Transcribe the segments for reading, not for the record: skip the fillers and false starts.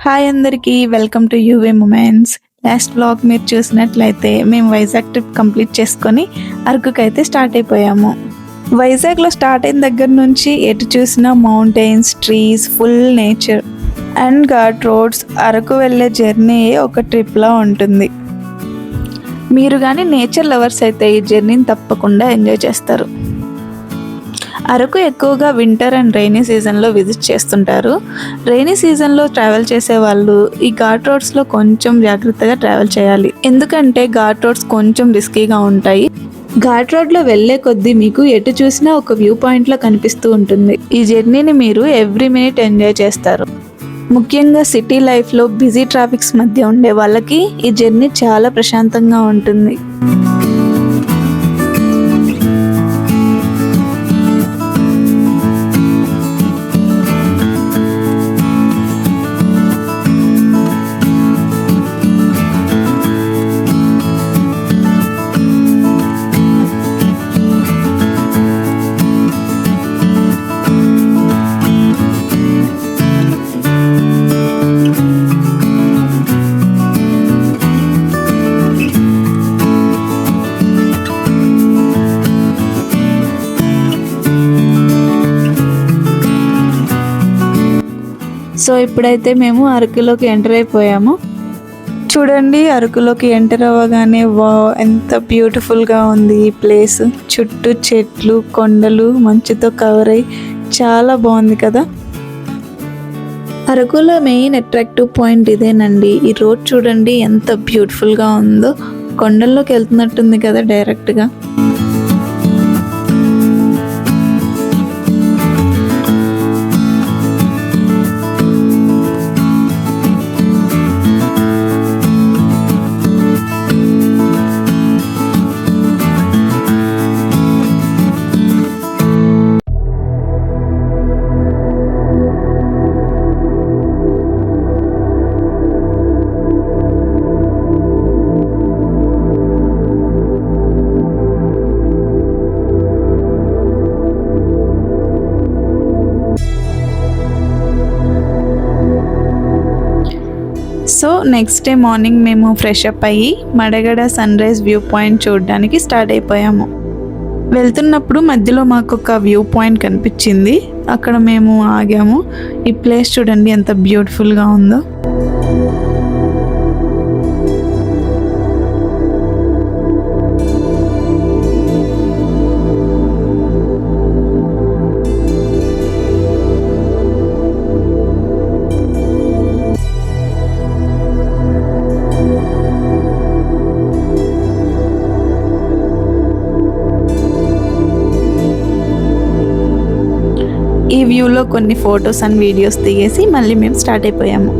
Hi అందరికీ, welcome to యూవే moments. Last vlog మీరు చూసినట్లయితే మేము వైజాగ్ ట్రిప్ కంప్లీట్ చేసుకొని అరకుకైతే స్టార్ట్ అయిపోయాము. వైజాగ్లో స్టార్ట్ అయిన దగ్గర నుంచి ఎటు చూసినా mountains, trees, full nature and ghat roads. Araku వెళ్ళే జర్నీ ఒక ట్రిప్లా ఉంటుంది. మీరు కానీ నేచర్ లవర్స్ అయితే ఈ జర్నీని తప్పకుండా ఎంజాయ్ చేస్తారు. అరకు ఎక్కువగా వింటర్ అండ్ రైనీ సీజన్లో విజిట్ చేస్తుంటారు. రైనీ సీజన్లో ట్రావెల్ చేసే వాళ్ళు ఈ ఘాట్ రోడ్స్లో కొంచెం జాగ్రత్తగా ట్రావెల్ చేయాలి. ఎందుకంటే ఘాట్ రోడ్స్ కొంచెం రిస్కీగా ఉంటాయి. ఘాట్ రోడ్లో వెళ్ళే కొద్దీ మీకు ఎటు చూసినా ఒక వ్యూ పాయింట్లో కనిపిస్తూ ఉంటుంది. ఈ జర్నీని మీరు ఎవ్రీ మినిట్ ఎంజాయ్ చేస్తారు. ముఖ్యంగా సిటీ లైఫ్లో బిజీ ట్రాఫిక్స్ మధ్య ఉండే వాళ్ళకి ఈ జర్నీ చాలా ప్రశాంతంగా ఉంటుంది. సో ఇప్పుడైతే మేము అరకులోకి ఎంటర్ అయిపోయాము. చూడండి, అరకులోకి ఎంటర్ అవ్వగానే ఎంత బ్యూటిఫుల్గా ఉంది ఈ ప్లేస్. చుట్టూ చెట్లు, కొండలు మంచుతో కవర్ అయ్యి చాలా బాగుంది కదా. అరకులో మెయిన్ అట్రాక్టివ్ పాయింట్ ఇదేనండి. ఈ రోడ్ చూడండి ఎంత బ్యూటిఫుల్గా ఉందో. కొండల్లోకి వెళ్తున్నట్టుంది కదా డైరెక్ట్గా. సో నెక్స్ట్ డే మార్నింగ్ మేము ఫ్రెష్ అప్ అయ్యి Madagada sun rise view point చూడడానికి స్టార్ట్ అయిపోయాము. వెళ్తున్నప్పుడు మధ్యలో మాకు ఒక వ్యూ పాయింట్ కనిపించింది. అక్కడ మేము ఆగాము. ఈ ప్లేస్ చూడండి ఎంత బ్యూటిఫుల్గా ఉందో. ఈ వ్యూలో కొన్ని ఫొటోస్ అండ్ వీడియోస్ దిగేసి మళ్ళీ మేము స్టార్ట్ అయిపోయాము.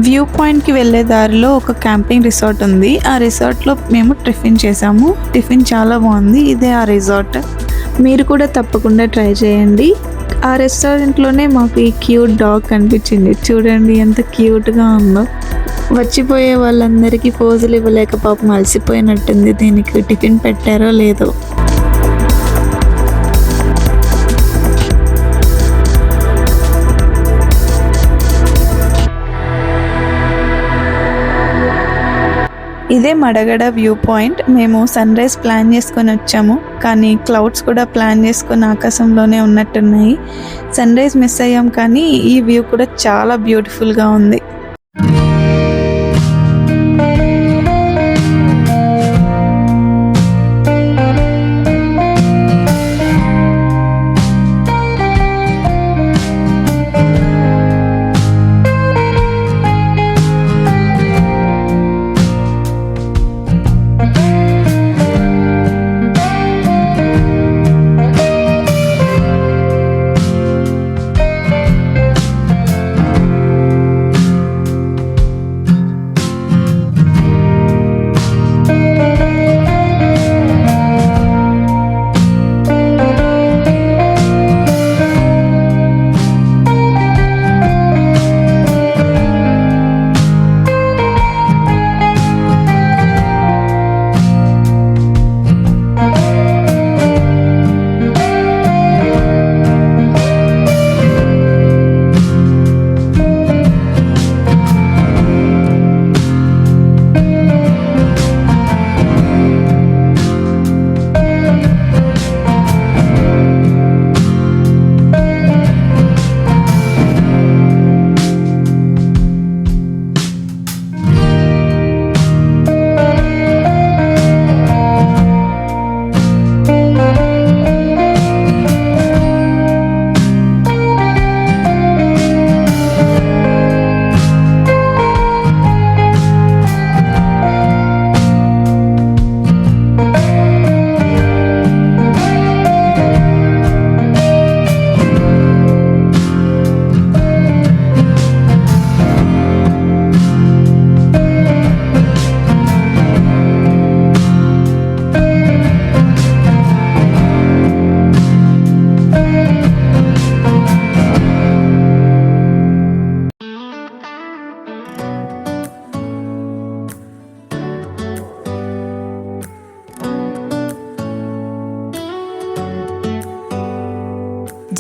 వ్యూ పాయింట్కి వెళ్ళే దారిలో ఒక క్యాంపింగ్ రిసార్ట్ ఉంది. ఆ రిసార్ట్లో మేము టిఫిన్ చేసాము. టిఫిన్ చాలా బాగుంది. ఇదే ఆ రిసార్ట్. మీరు కూడా తప్పకుండా ట్రై చేయండి. ఆ రెస్టారెంట్లోనే మాకు ఈ క్యూట్ డాగ్ కనిపించింది. చూడండి ఎంత క్యూట్గా ఉందో. వచ్చిపోయే వాళ్ళందరికీ పోజులు ఇవ్వలేక పాపం అలసిపోయినట్టుంది. దీనికి టిఫిన్ పెట్టారో లేదో. ఇదే మడగడ వ్యూ పాయింట్. మేము సన్ రైజ్ ప్లాన్ చేసుకొని వచ్చాము, కానీ క్లౌడ్స్ కూడా ప్లాన్ చేసుకొని ఆకాశంలోనే ఉన్నట్టున్నాయి. సన్ రైజ్ మిస్ అయ్యాం, కానీ ఈ వ్యూ కూడా చాలా బ్యూటిఫుల్గా ఉంది.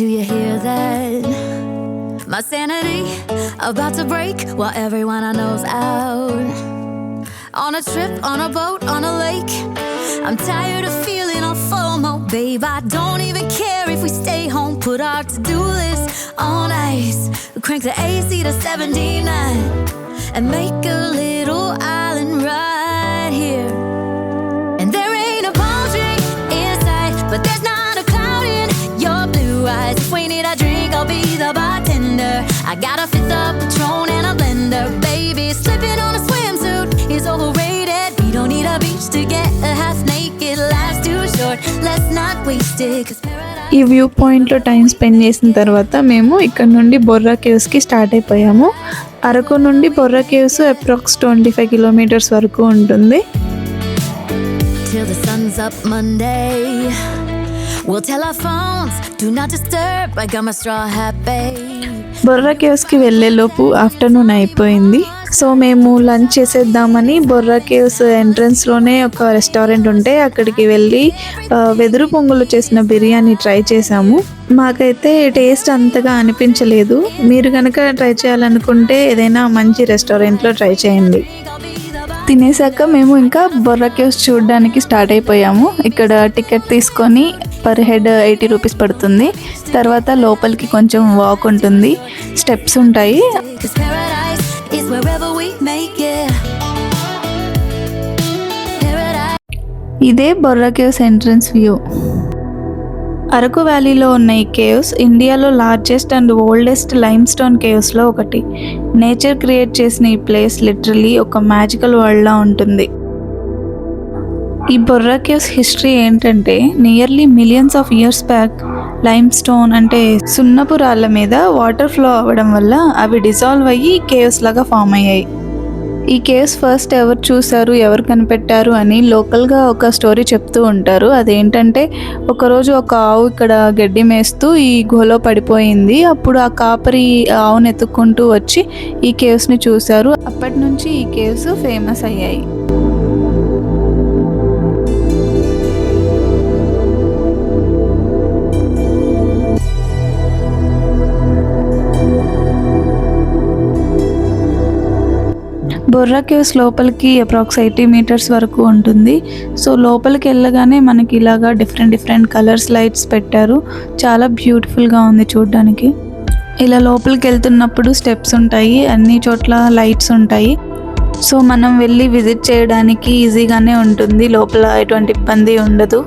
do you hear that? My sanity about to break while everyone I know's out. On a trip, on a boat, on a lake. I'm tired of feeling all FOMO, babe. I don't even care if we stay home. Put our to-do list on ice. Crank the AC to 79 and make a little island right here. And there ain't a palm tree in sight, but there's not a cloud in your blue eyes. If we need a drink, I'll be the bartender. I got a fifth of Patron and a blender, baby. Slipping on a swimsuit is overrated. We don't need a beach to get a half naked. Life's too short, let's not waste it, 'cause paradise. ఈ view పాయింట్లో time spend చేసిన తర్వాత మేము ఇక్కడ నుండి Borra కేవ్స్కి start అయిపోయాము. అరకు నుండి Borra caves approx 25 kilometres వరకు ఉంటుంది. Till the sun's up Monday, we'll tell our phones, do not disturb. I got my straw hat, babe. Borra కేవ్స్కి వెళ్ళేలోపు ఆఫ్టర్నూన్ అయిపోయింది. సో మేము లంచ్ చేసేద్దామని బొర్రా కేవ్స్ ఎంట్రన్స్లోనే ఒక రెస్టారెంట్ ఉంటే అక్కడికి వెళ్ళి వెదురు పొంగులు చేసిన బిర్యానీ ట్రై చేసాము. మాకైతే టేస్ట్ అంతగా అనిపించలేదు. మీరు కనుక ట్రై చేయాలనుకుంటే ఏదైనా మంచి రెస్టారెంట్లో ట్రై చేయండి. తినేసాక మేము ఇంకా బొర్రా కేవ్స్ చూడడానికి స్టార్ట్ అయిపోయాము. ఇక్కడ టికెట్ తీసుకొని పర్ హెడ్ 80 రూపీస్ పడుతుంది. తర్వాత లోపలికి కొంచెం వాక్ ఉంటుంది, స్టెప్స్ ఉంటాయి. ఇదే Borra Caves entrance view. Araku వ్యాలీలో ఉన్న ఈ కేవ్స్ ఇండియాలో largest and oldest limestone కేవ్స్లో ఒకటి. నేచర్ క్రియేట్ చేసిన ఈ ప్లేస్ లిటరలీ ఒక మ్యాజికల్ వరల్డ్లా ఉంటుంది. ఈ బొర్రా కేవ్స్ హిస్టరీ ఏంటంటే nearly millions of years back limestone అంటే సున్నపు రాళ్ళ మీద వాటర్ ఫ్లో అవ్వడం వల్ల అవి డిజాల్వ్ అయ్యి కేవ్స్ లాగా ఫామ్ అయ్యాయి. ఈ కేవ్స్ ఫస్ట్ ఎవరు చూశారు, ఎవరు కనిపెట్టారు అని లోకల్గా ఒక స్టోరీ చెప్తూ ఉంటారు. అదేంటంటే ఒకరోజు ఒక ఆవు ఇక్కడ గడ్డి మేస్తూ ఈ గుహలో పడిపోయింది. అప్పుడు ఆ కాపరి ఆవును ఎత్తుక్కుంటూ వచ్చి ఈ కేవ్స్ని చూశారు. అప్పటి నుంచి ఈ కేవ్స్ ఫేమస్ అయ్యాయి. బొర్రా కేవ్స్ లోపలికి అప్రాక్స్ 80 మీటర్స్ వరకు ఉంటుంది. సో లోపలికి వెళ్ళగానే మనకి ఇలాగా డిఫరెంట్ కలర్స్ లైట్స్ పెట్టారు. చాలా బ్యూటిఫుల్గా ఉంది చూడడానికి. ఇలా లోపలికి వెళ్తున్నప్పుడు స్టెప్స్ ఉంటాయి, అన్ని చోట్ల లైట్స్ ఉంటాయి. సో మనం వెళ్ళి విజిట్ చేయడానికి ఈజీగానే ఉంటుంది, లోపల ఎటువంటి ఇబ్బంది ఉండదు.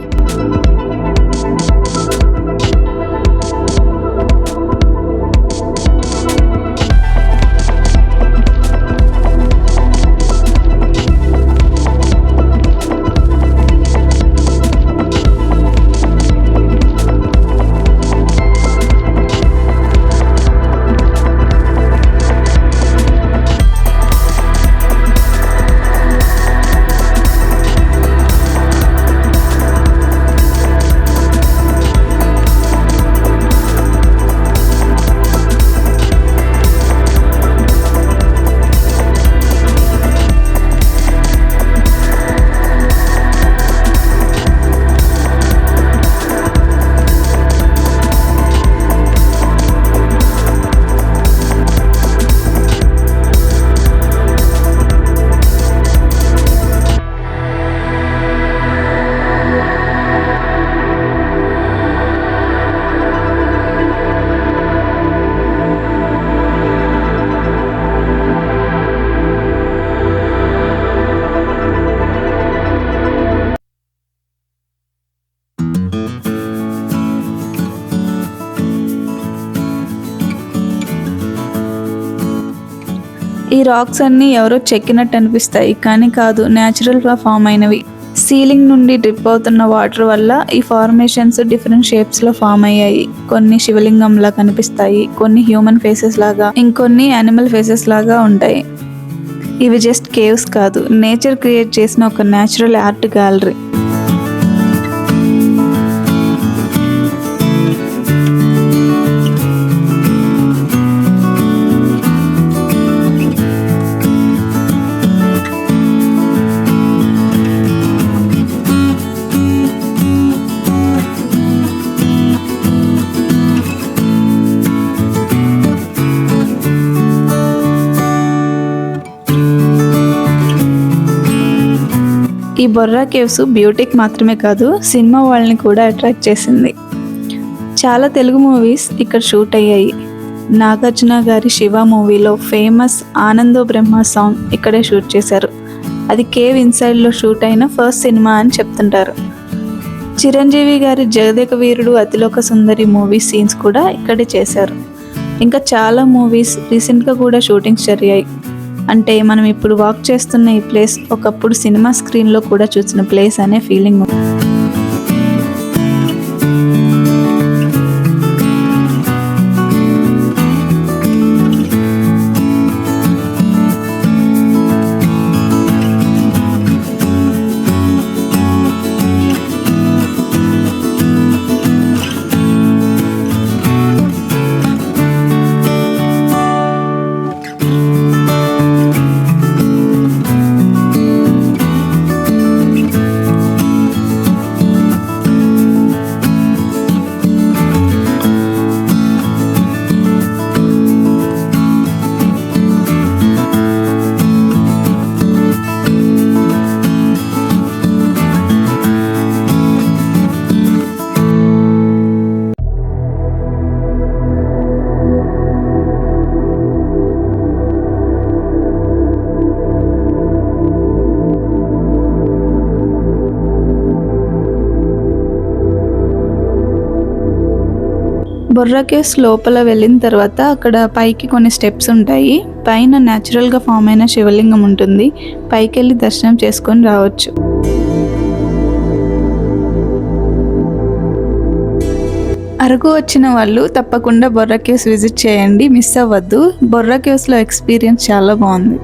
ఈ రాక్స్ అన్నీ ఎవరో చెక్కినట్టు అనిపిస్తాయి, కానీ కాదు, న్యాచురల్గా ఫామ్ అయినవి. సీలింగ్ నుండి డ్రిప్ అవుతున్న వాటర్ వల్ల ఈ ఫార్మేషన్స్ డిఫరెంట్ షేప్స్లో ఫామ్ అయ్యాయి. కొన్ని శివలింగంలా కనిపిస్తాయి, కొన్ని హ్యూమన్ ఫేసెస్ లాగా, ఇంకొన్ని యానిమల్ ఫేసెస్ లాగా ఉంటాయి. ఇవి జస్ట్ కేవ్స్ కాదు, నేచర్ క్రియేట్ చేసిన ఒక న్యాచురల్ ఆర్ట్ గ్యాలరీ. ఈ బొర్రా కేవ్స్ బ్యూటీకి మాత్రమే కాదు సినిమా వాళ్ళని కూడా అట్రాక్ట్ చేసింది. చాలా తెలుగు మూవీస్ ఇక్కడ షూట్ అయ్యాయి. నాగార్జున గారి శివ మూవీలో ఫేమస్ ఆనందో బ్రహ్మ సాంగ్ ఇక్కడే షూట్ చేశారు. అది కేవ్ ఇన్సైడ్లో షూట్ అయిన ఫస్ట్ సినిమా అని చెప్తుంటారు. చిరంజీవి గారి జగదేక వీరుడు అతిలోక సుందరి మూవీ సీన్స్ కూడా ఇక్కడే చేశారు. ఇంకా చాలా మూవీస్ రీసెంట్గా కూడా షూటింగ్స్ జరిగాయి. అంటే మనం ఇప్పుడు వాక్ చేస్తున్న ఈ ప్లేస్ ఒకప్పుడు సినిమా స్క్రీన్లో కూడా చూసిన ప్లేస్ అనే ఫీలింగ్ ఉంది. బొర్రా కేవ్స్ లోపల వెళ్ళిన తర్వాత అక్కడ పైకి కొన్ని స్టెప్స్ ఉంటాయి. పైన న్యాచురల్గా ఫామ్ అయిన శివలింగం ఉంటుంది. పైకి వెళ్ళి దర్శనం చేసుకొని రావచ్చు. అరకు వచ్చిన వాళ్ళు తప్పకుండా బొర్రా కేవ్స్ విజిట్ చేయండి, మిస్ అవ్వద్దు. బొర్రా కేవ్స్లో ఎక్స్పీరియన్స్ చాలా బాగుంది.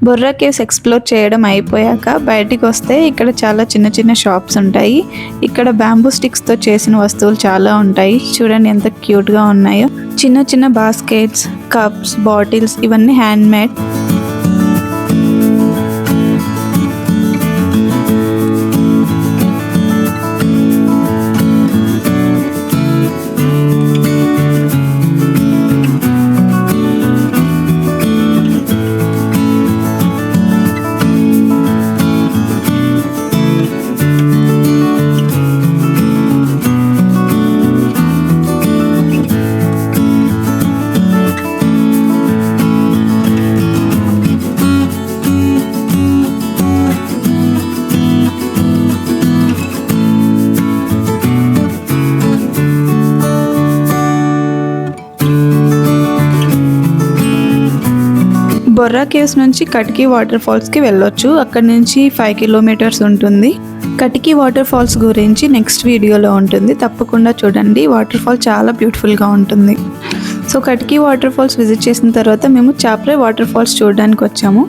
బొర్రా కేవ్స్ ఎక్స్ప్లోర్ చేయడం అయిపోయాక బయటికి వస్తే ఇక్కడ చాలా చిన్న చిన్న షాప్స్ ఉంటాయి. ఇక్కడ బ్యాంబూ స్టిక్స్తో చేసిన వస్తువులు చాలా ఉంటాయి. చూడండి ఎంత క్యూట్గా ఉన్నాయో. చిన్న చిన్న బాస్కెట్స్, కప్స్, బాటిల్స్ ఇవన్నీ హ్యాండ్ మేడ్. బొర్రా కేవ్స్ నుంచి కటికి వాటర్ ఫాల్స్కి వెళ్ళొచ్చు. అక్కడ నుంచి 5 కిలోమీటర్స్ ఉంటుంది. కటికి వాటర్ ఫాల్స్ గురించి నెక్స్ట్ వీడియోలో ఉంటుంది, తప్పకుండా చూడండి. వాటర్ ఫాల్ చాలా బ్యూటిఫుల్గా ఉంటుంది. సో కటికి వాటర్ ఫాల్స్ విజిట్ చేసిన తర్వాత మేము చాప్రాయి వాటర్ ఫాల్స్ చూడడానికి వచ్చాము.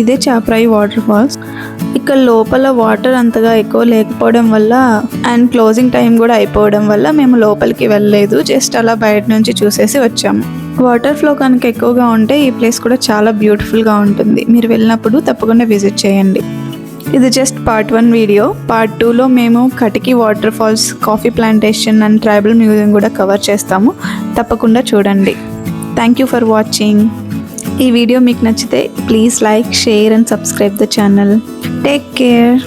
ఇదే చాప్రాయి వాటర్ ఫాల్స్. ఇక్కడ లోపల వాటర్ అంతగా ఎక్కువ లేకపోవడం వల్ల అండ్ క్లోజింగ్ టైం కూడా అయిపోవడం వల్ల మేము లోపలికి వెళ్ళలేదు. జస్ట్ అలా బయట నుంచి చూసేసి వచ్చాము. వాటర్ ఫ్లో కనుక ఎక్కువగా ఉంటే ఈ ప్లేస్ కూడా చాలా బ్యూటిఫుల్గా ఉంటుంది. మీరు వెళ్ళినప్పుడు తప్పకుండా విజిట్ చేయండి. ఇది జస్ట్ పార్ట్ 1 వీడియో. పార్ట్ 2లో మేము Katiki waterfalls, coffee plantation and tribal museum కూడా కవర్ చేస్తాము. తప్పకుండా చూడండి. Thank you for watching. ఈ వీడియో మీకు నచ్చితే please like, share and subscribe the channel. Take care.